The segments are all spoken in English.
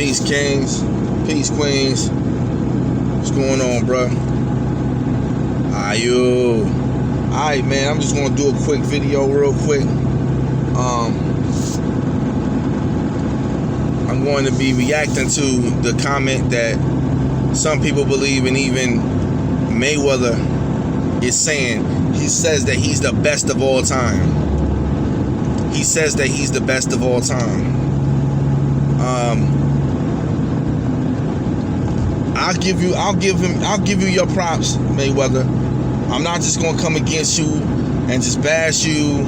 Peace, kings. Peace, queens. What's going on, bro? Alright, man. I'm just gonna do a quick video, real quick. I'm going to be reacting to the comment that some people believe, and even Mayweather is saying. He says that he's the best of all time. He says that he's the best of all time. I'll give you your props, Mayweather. I'm not just gonna come against you and just bash you,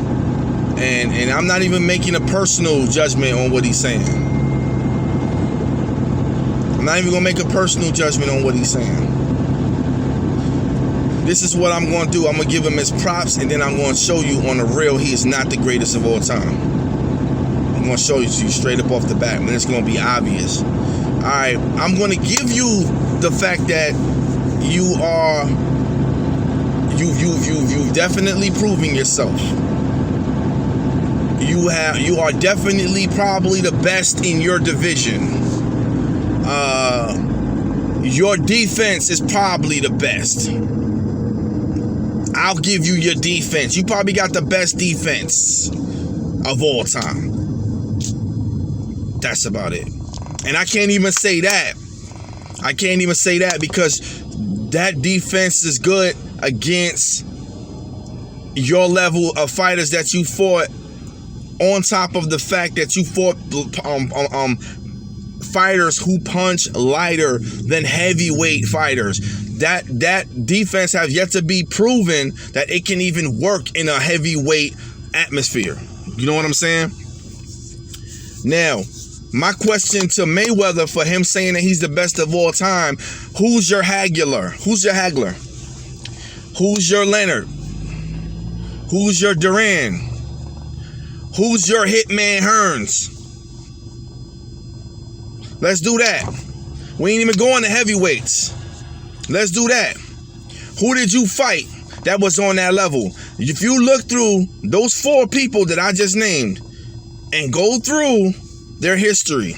and I'm not even making a personal judgment on what he's saying. I'm not even gonna make a personal judgment on what he's saying. This is what I'm gonna do. I'm gonna give him his props, and then I'm gonna show you on the real he is not the greatest of all time. I'm gonna show you straight up off the bat, and it's gonna be obvious. Alright, I'm gonna give you the fact that you've definitely proven yourself. You are definitely probably the best in your division. Your defense is probably the best. I'll give you your defense. You probably got the best defense of all time. That's about it. And I can't even say that. I can't even say that because that defense is good against your level of fighters that you fought, on top of the fact that you fought fighters who punch lighter than heavyweight fighters. That defense has yet to be proven that it can even work in a heavyweight atmosphere. You know what I'm saying? Now, my question to Mayweather, for him saying that he's the best of all time, who's your haggler? Who's your haggler? Who's your Leonard? Who's your Duran? Who's your Hitman Hearns? Let's do that. We ain't even going to heavyweights. Let's do that. Who did you fight that was on that level? If you look through those 4 people that I just named and go through their history,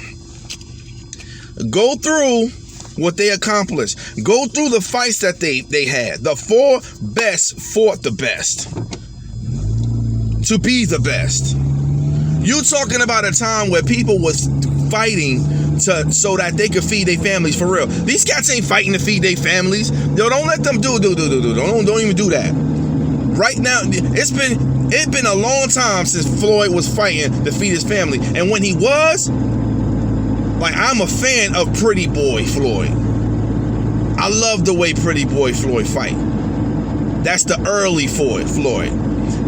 go through what they accomplished, go through the fights that they had, the 4 best fought the best to be the best. You talking about a time where people was fighting so that they could feed their families for real. These cats ain't fighting to feed their families. Yo, don't let them do. Don't even do that. Right now, it's been a long time since Floyd was fighting to feed his family. And when he was, like, I'm a fan of Pretty Boy Floyd. I love the way Pretty Boy Floyd fight. That's the early Floyd.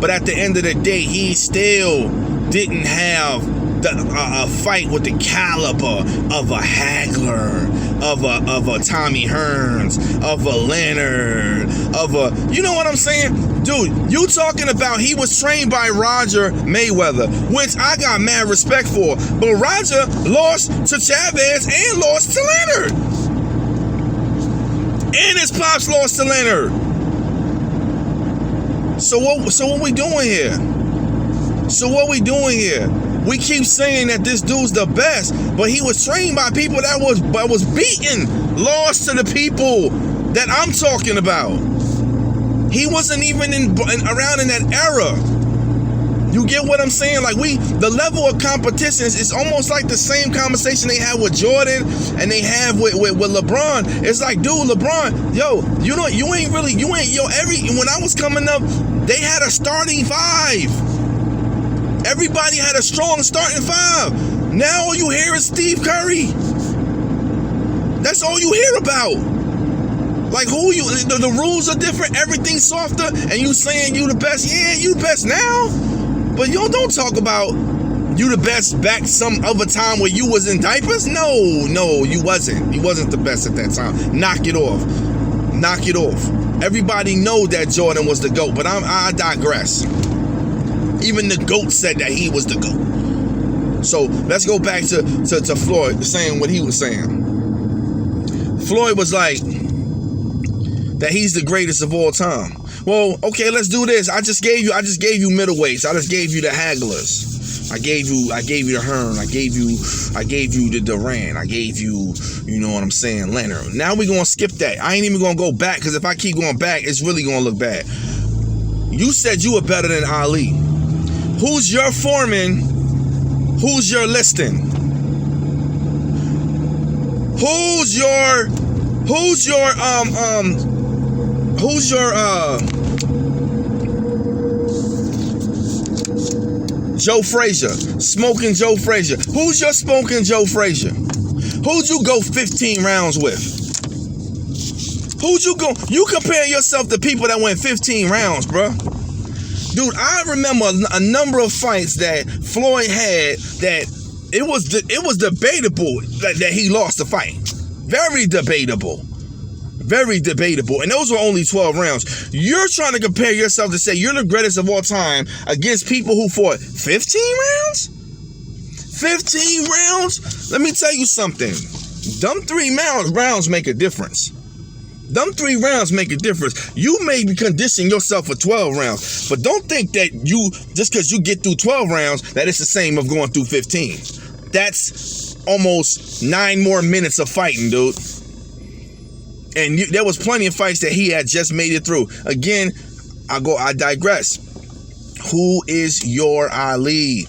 But at the end of the day, he still didn't have a fight with the caliber of a Hagler, of a Tommy Hearns, of a Leonard, you know what I'm saying? Dude, you talking about he was trained by Roger Mayweather, which I got mad respect for. But Roger lost to Chavez and lost to Leonard. And his pops lost to Leonard. So what we doing here? We keep saying that this dude's the best, but he was trained by people that was beaten, lost to the people that I'm talking about. He wasn't even around in that era. You get what I'm saying? Like, the level of competition is almost like the same conversation they had with Jordan and they have with LeBron. It's like, dude, LeBron, when I was coming up, they had a starting 5. Everybody had a strong starting 5. Now all you hear is Steve Curry. That's all you hear about. Like, the rules are different, everything's softer, and you saying you the best. Yeah, you the best now. But you don't talk about you the best back some other time where you was in diapers. No, you wasn't. You wasn't the best at that time. Knock it off. Everybody know that Jordan was the GOAT, but I digress. Even the GOAT said that he was the GOAT. So let's go back to Floyd saying what he was saying. Floyd was like that he's the greatest of all time. Well, okay, let's do this. I just gave you middleweights. I just gave you the hagglers. I gave you the Hearn. I gave you the Duran. I gave you, you know what I'm saying, Leonard. Now we gonna skip that. I ain't even gonna go back, because if I keep going back, it's really gonna look bad. You said you were better than Ali. Who's your foreman? Who's your listing? Who's your Joe Frazier, smoking Joe Frazier. Who's your smoking Joe Frazier? Who'd you go 15 rounds with? Who'd you go? You compare yourself to people that went 15 rounds, bro. Dude, I remember a number of fights that Floyd had that it was debatable that he lost the fight. Very debatable. Very debatable. And those were only 12 rounds. You're trying to compare yourself to say you're the greatest of all time against people who fought 15 rounds? 15 rounds? Let me tell you something. Them 3 rounds make a difference. Them 3 rounds make a difference. You may condition yourself for 12 rounds, but don't think that you, just because you get through 12 rounds, that it's the same of going through 15. That's almost 9 more minutes of fighting, dude. And there was plenty of fights that he had just made it through. Again, I digress. Who is your Ali?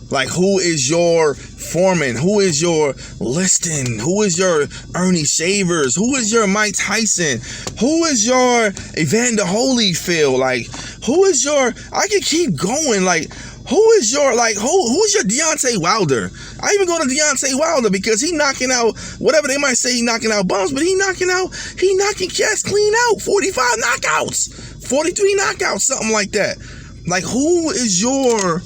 Like, who is your Foreman? Who is your Liston? Who is your Ernie Shavers? Who is your Mike Tyson? Who is your Evander Holyfield? Like, who is your, I can keep going. Like, who is your, like, who's your Deontay Wilder? I even go to Deontay Wilder because he knocking out, whatever they might say, he knocking out bums, but he knocking cats clean out. 45 knockouts, 43 knockouts, something like that. Like, who is your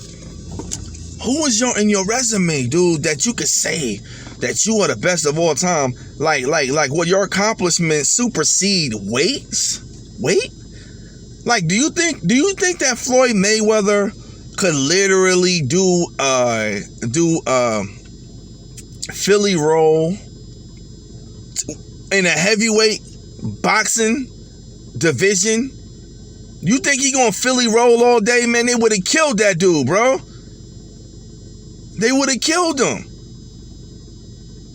in your resume, dude, that you could say that you are the best of all time? Like what your accomplishments supersede weights? Like, do you think that Floyd Mayweather could literally do Philly roll in a heavyweight boxing division? You think he gonna Philly roll all day, man? They would have killed that dude, bro. They would have killed him.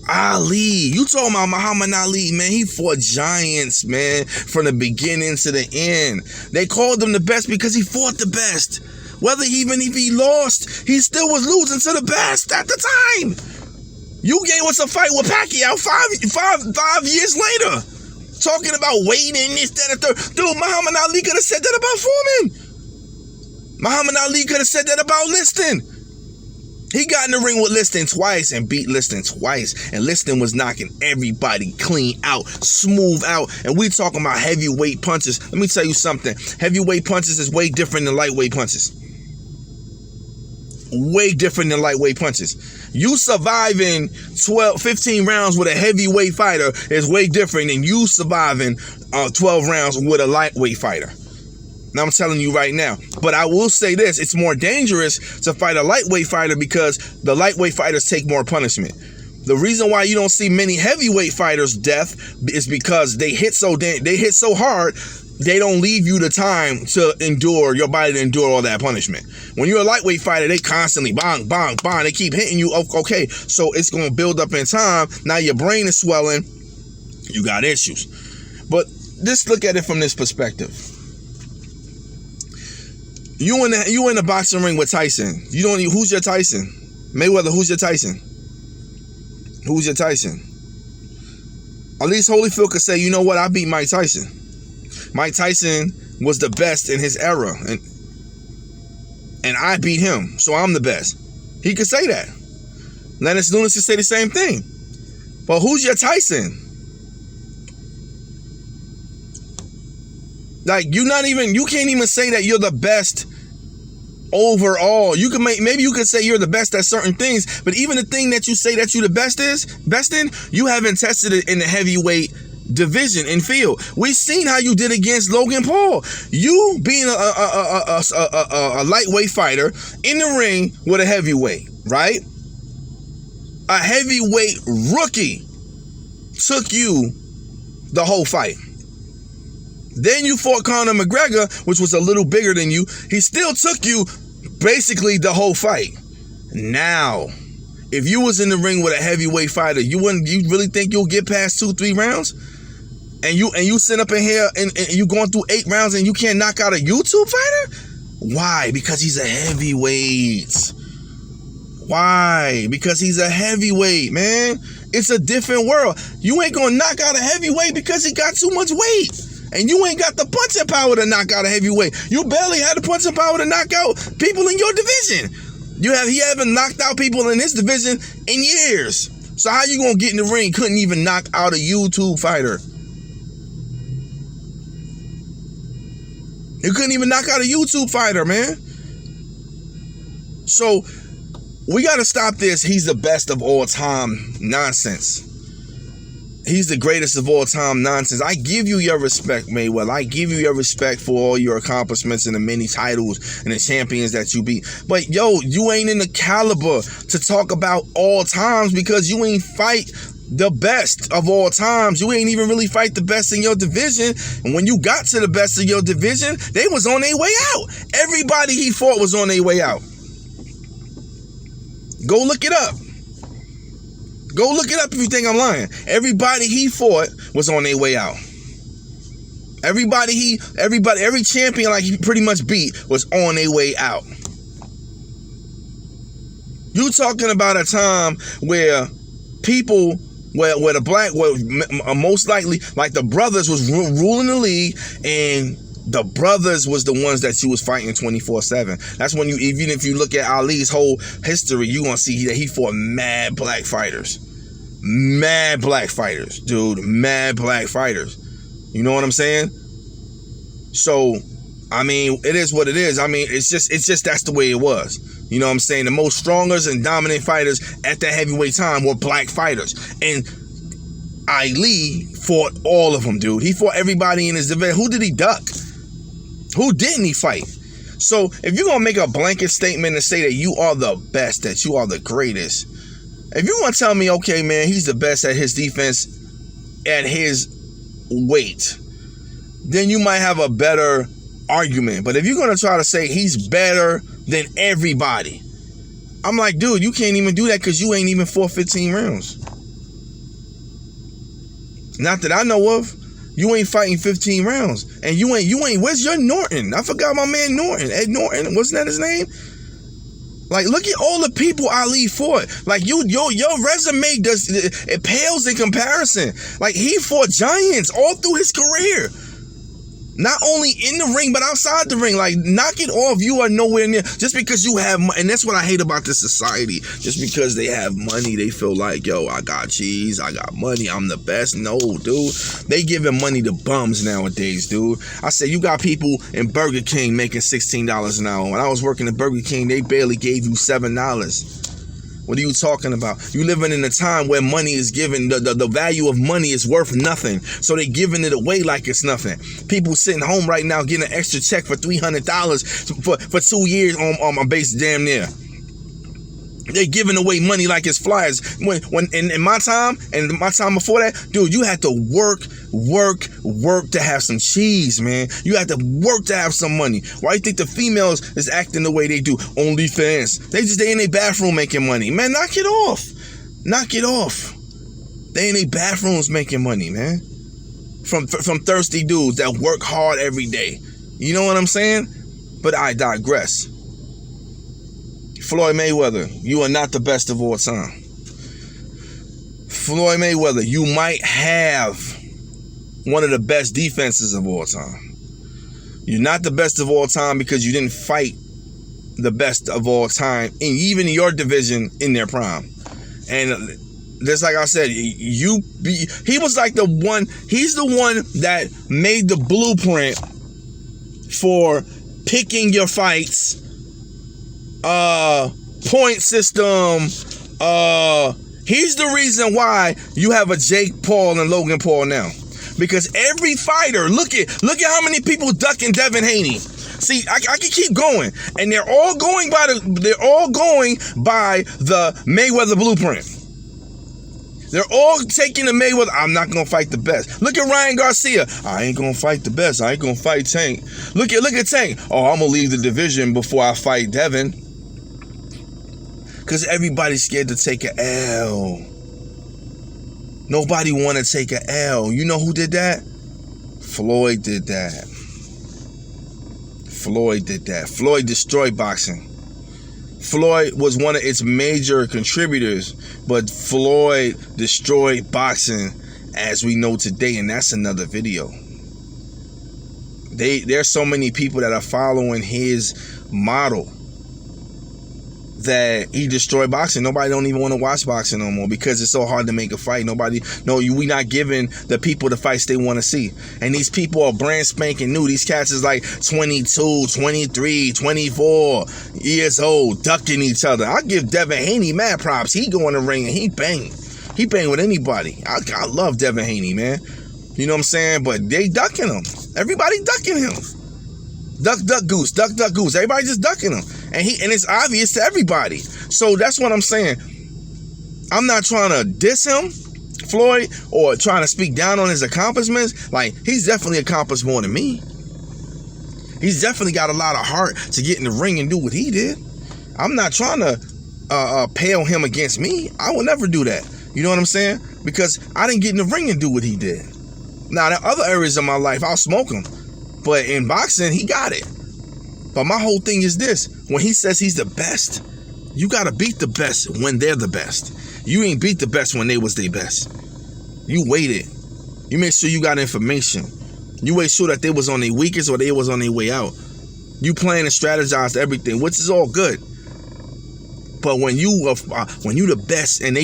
Ali, you talking about Muhammad Ali, man? He fought giants, man, from the beginning to the end. They called him the best because he fought the best. Whether even if he lost, he still was losing to the best at the time. You gave us a fight with Pacquiao five years later, talking about weight and this, that, and third. Dude, Muhammad Ali could have said that about Foreman. Muhammad Ali could have said that about Liston. He got in the ring with Liston twice and beat Liston twice. And Liston was knocking everybody clean out, smooth out. And we talking about heavyweight punches. Let me tell you something. Heavyweight punches is way different than lightweight punches. Way different than lightweight punches. You surviving 15 rounds with a heavyweight fighter is way different than you surviving 12 rounds with a lightweight fighter. Now, I'm telling you right now. But I will say this. It's more dangerous to fight a lightweight fighter because the lightweight fighters take more punishment. The reason why you don't see many heavyweight fighters death is because they hit so hard, they don't leave you the time to endure, your body to endure all that punishment. When you're a lightweight fighter, they constantly bang, bang, bang. They keep hitting you. Okay, so it's going to build up in time. Now your brain is swelling. You got issues. But just look at it from this perspective. You in the boxing ring with Tyson. You don't even, who's your Tyson? Mayweather, who's your Tyson? Who's your Tyson? At least Holyfield could say, you know what, I beat Mike Tyson. Mike Tyson was the best in his era. And I beat him, so I'm the best. He could say that. Lennox Lewis could say the same thing. But who's your Tyson? Like, you can't even say that you're the best overall. You can maybe you could say you're the best at certain things, but even the thing that you say that you're the best in, you haven't tested it in the heavyweight division and field. We've seen how you did against Logan Paul. You being a lightweight fighter in the ring with a heavyweight, right? A heavyweight rookie took you the whole fight. Then you fought Conor McGregor, which was a little bigger than you. He still took you basically the whole fight. Now, if you was in the ring with a heavyweight fighter, you really think you'll get past 2-3 rounds? And you sit up in here and you going through 8 rounds and you can't knock out a YouTube fighter? Why? Because he's a heavyweight. Why? Because he's a heavyweight, man. It's a different world. You ain't gonna knock out a heavyweight because he got too much weight. And you ain't got the punching power to knock out a heavyweight. You barely had the punching power to knock out people in your division. He haven't knocked out people in his division in years. So how you gonna get in the ring? Couldn't even knock out a YouTube fighter. You couldn't even knock out a YouTube fighter, man. So we got to stop this he's the best of all time nonsense. He's the greatest of all time nonsense. I give you your respect, Mayweather. I give you your respect for all your accomplishments and the many titles and the champions that you beat. But yo, you ain't in the caliber to talk about all times because you ain't fight the best of all times. You ain't even really fight the best in your division. And when you got to the best of your division, they was on their way out. Everybody he fought was on their way out. Go look it up. Go look it up if you think I'm lying. Everybody he fought was on their way out. Every champion like he pretty much beat was on their way out. You talking about a time where people, where the black, most likely, like the brothers was ruling the league, and the brothers was the ones that you was fighting 24/7. That's when even if you look at Ali's whole history, you gonna see that he fought mad black fighters. Mad black fighters, dude. Mad black fighters. You know what I'm saying? So, I mean, it is what it is. I mean, it's just that's the way it was. You know what I'm saying? The most strongest and dominant fighters at that heavyweight time were black fighters. And Ali fought all of them, dude. He fought everybody in his division. Who did he duck? Who didn't he fight? So if you're going to make a blanket statement and say that you are the best, that you are the greatest, if you want to tell me, okay, man, he's the best at his defense at his weight, then you might have a better argument. But if you're going to try to say he's better than everybody, I'm like, dude, you can't even do that because you ain't even fought 15 rounds. Not that I know of. You ain't fighting 15 rounds. And you ain't, where's your Norton? I forgot my man Norton. Ed Norton, wasn't that his name? Like, look at all the people Ali fought. Like, your resume it pales in comparison. Like, he fought giants all through his career. Not only in the ring, but outside the ring. Like, knock it off. You are nowhere near. Just because you have money. And that's what I hate about this society. Just because they have money, they feel like, yo, I got cheese, I got money, I'm the best. No, dude. They giving money to bums nowadays, dude. I said, you got people in Burger King making $16 an hour. When I was working at Burger King, they barely gave you $7. What are you talking about? You living in a time where money is given, the value of money is worth nothing. So they giving it away like it's nothing. People sitting home right now getting an extra check for $300 for 2 years on my base damn near. They're giving away money like it's flyers. When in my time and my time before that, dude, you had to work to have some cheese, man. You had to work to have some money. Why you think the females is acting the way they do? OnlyFans. They in their bathroom making money. Man, knock it off. Knock it off. They in their bathrooms making money, man. From thirsty dudes that work hard every day. You know what I'm saying? But I digress. Floyd Mayweather, you are not the best of all time. Floyd Mayweather, you might have one of the best defenses of all time. You're not the best of all time because you didn't fight the best of all time, and even your division in their prime. And just like I said, he was like the one. He's the one that made the blueprint for picking your fights. Point system. He's the reason why you have a Jake Paul and Logan Paul now. Because every fighter, look at how many people ducking Devin Haney. See, I can keep going, and they're all going by the Mayweather blueprint. They're all taking the Mayweather. I'm not gonna fight the best. Look at Ryan Garcia. I ain't gonna fight the best. I ain't gonna fight Tank. Look at Tank. Oh, I'm gonna leave the division before I fight Devin. Because everybody's scared to take an L. Nobody want to take an L. You know who did that? Floyd did that. Floyd did that. Floyd destroyed boxing. Floyd was one of its major contributors, but Floyd destroyed boxing as we know today, and that's another video. There's so many people that are following his model that he destroyed boxing. Nobody don't even want to watch boxing no more because it's so hard to make a fight. We not giving the people the fights they want to see. And these people are brand spanking new. These cats is like 22, 23, 24 years old, ducking each other. I give Devin Haney mad props. He go in the ring and he bang. He bang with anybody. I love Devin Haney, man. You know what I'm saying? But they ducking him. Everybody ducking him. Duck, duck, goose. Duck, duck, goose. Everybody just ducking him. And it's obvious to everybody. So that's what I'm saying. I'm not trying to diss him, Floyd, or trying to speak down on his accomplishments. Like, he's definitely accomplished more than me. He's definitely got a lot of heart to get in the ring and do what he did. I'm not trying to pale him against me. I will never do that. You know what I'm saying? Because I didn't get in the ring and do what he did. Now, in other areas of my life, I'll smoke him. But in boxing, he got it. But my whole thing is this. When he says he's the best, you got to beat the best when they're the best. You ain't beat the best when they was their best. You waited. You made sure you got information. You made sure that they was on their weakest or they was on their way out. You planned and strategized everything, which is all good. But when you the best and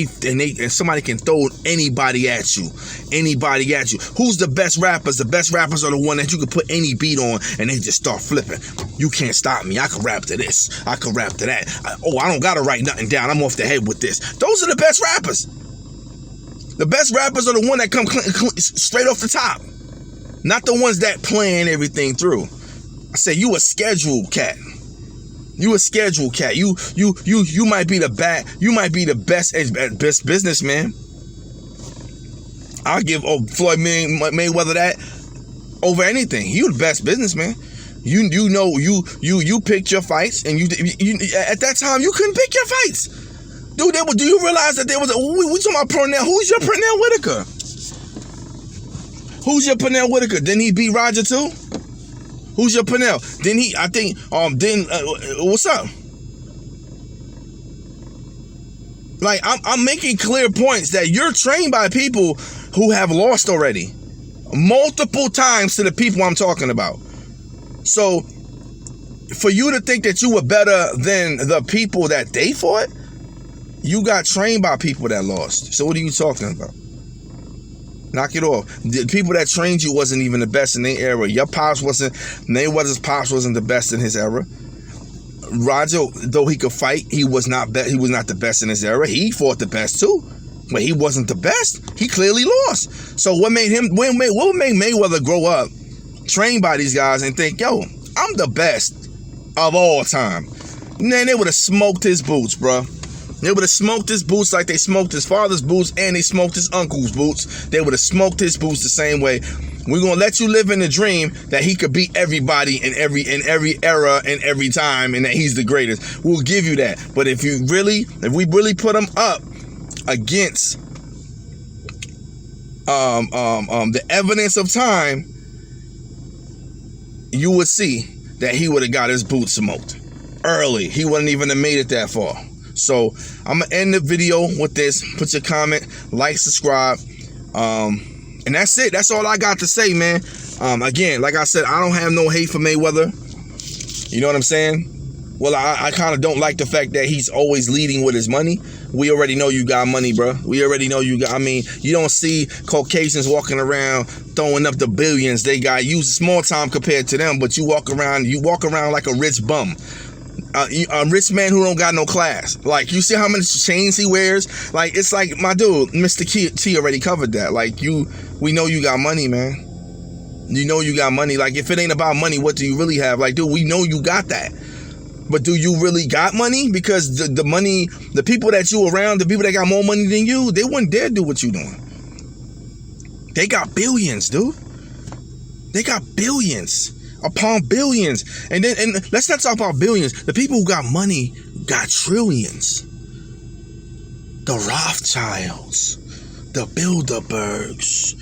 somebody can throw anybody at you, who's the best rappers? The best rappers are the one that you can put any beat on and they just start flipping. You can't stop me. I can rap to this. I can rap to that. I don't gotta write nothing down. I'm off the head with this. Those are the best rappers. The best rappers are the one that come straight off the top, not the ones that plan everything through. I say you a scheduled cat. You a scheduled cat. You might be the best businessman. I'll give Floyd Mayweather that over anything. You the best businessman. You picked your fights, and you at that time you couldn't pick your fights, dude. Do you realize that there was we talking about Pernell? Who's your Pernell Whitaker? Who's your Pernell Whitaker? Didn't he beat Roger too? Who's your Pernell? What's up? Like, I'm making clear points that you're trained by people who have lost already. Multiple times to the people I'm talking about. So, for you to think that you were better than the people that they fought, you got trained by people that lost. So what are you talking about? Knock it off. The people that trained you wasn't even the best in their era. Your pops Mayweather's pops wasn't the best in his era. Roger, though he could fight, he was not the best in his era. He fought the best too, but he wasn't the best. He clearly lost. So what made Mayweather grow up, trained by these guys, and think, yo, I'm the best of all time? Man, they would have smoked his boots, bro. They would have smoked his boots like they smoked his father's boots and they smoked his uncle's boots. They would have smoked his boots the same way. We're gonna let you live in the dream that he could beat everybody in every era and every time, and that he's the greatest. We'll give you that. But if we really put him up against the evidence of time, you would see that he would have got his boots smoked early. He wouldn't even have made it that far. So I'm gonna end the video with this. Put your comment, like, subscribe, and that's it. That's all I got to say, man. Again, like I said, I don't have no hate for Mayweather. You know what I'm saying? Well, I kind of don't like the fact that he's always leading with his money. We already know you got money, bro. We already know you got. I mean, you don't see Caucasians walking around throwing up the billions they got. You small time compared to them, but you walk around like a rich bum. A rich man who don't got no class. Like, you see how many chains he wears? Like, it's like, my dude, Mr. T already covered that. Like, we know you got money, man. You know you got money. Like, if it ain't about money, what do you really have? Like, dude, we know you got that. But do you really got money? Because the money, the people that you around, the people that got more money than you, they wouldn't dare do what you doing. They got billions, dude. They got billions upon billions. And let's not talk about billions. The people who got money got trillions. the Rothschilds, the Bilderbergs.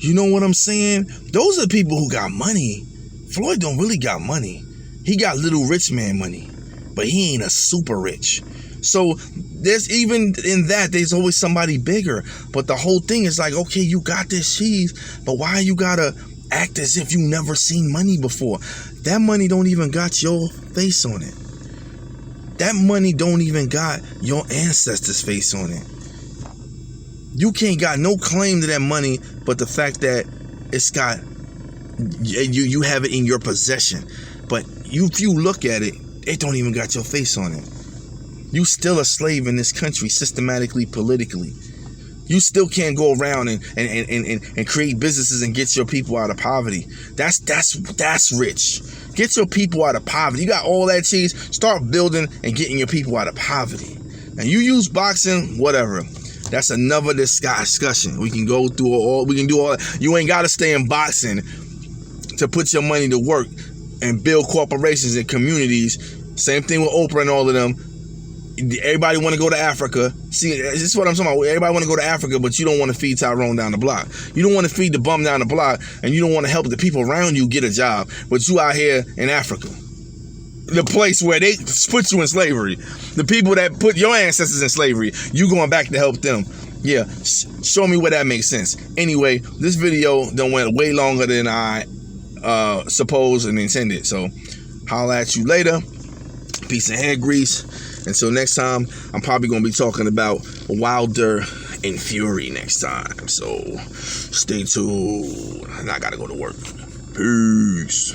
You know what I'm saying? Those are the people who got money. Floyd don't really got money. He got little rich man money, but he ain't a super rich. So there's even in that, there's always somebody bigger. But the whole thing is like, okay, you got this cheese, but why you gotta act as if you never seen money before? That money don't even got your face on it. That money don't even got your ancestors' face on it. You can't got no claim to that money, but the fact that it's got, you have it in your possession. But if you look at it, it don't even got your face on it. You still a slave in this country, systematically, politically. You still can't go around and create businesses and get your people out of poverty. That's rich. Get your people out of poverty. You got all that cheese. Start building and getting your people out of poverty. And you use boxing, whatever. That's another discussion. We can go through all. We can do all. You ain't got to stay in boxing to put your money to work and build corporations and communities. Same thing with Oprah and all of them. Everybody want to go to Africa. See, this is what I'm talking about. Everybody want to go to Africa, but you don't want to feed Tyrone down the block. You don't want to feed the bum down the block, and you don't want to help the people around you get a job. But you out here in Africa, the place where they put you in slavery. The people that put your ancestors in slavery, you going back to help them. Yeah, show me where that makes sense. Anyway, this video done went way longer than I supposed and intended. So, holla at you later. Peace and hair grease. Until next time, I'm probably going to be talking about Wilder and Fury next time. So, stay tuned. And I got to go to work. Peace.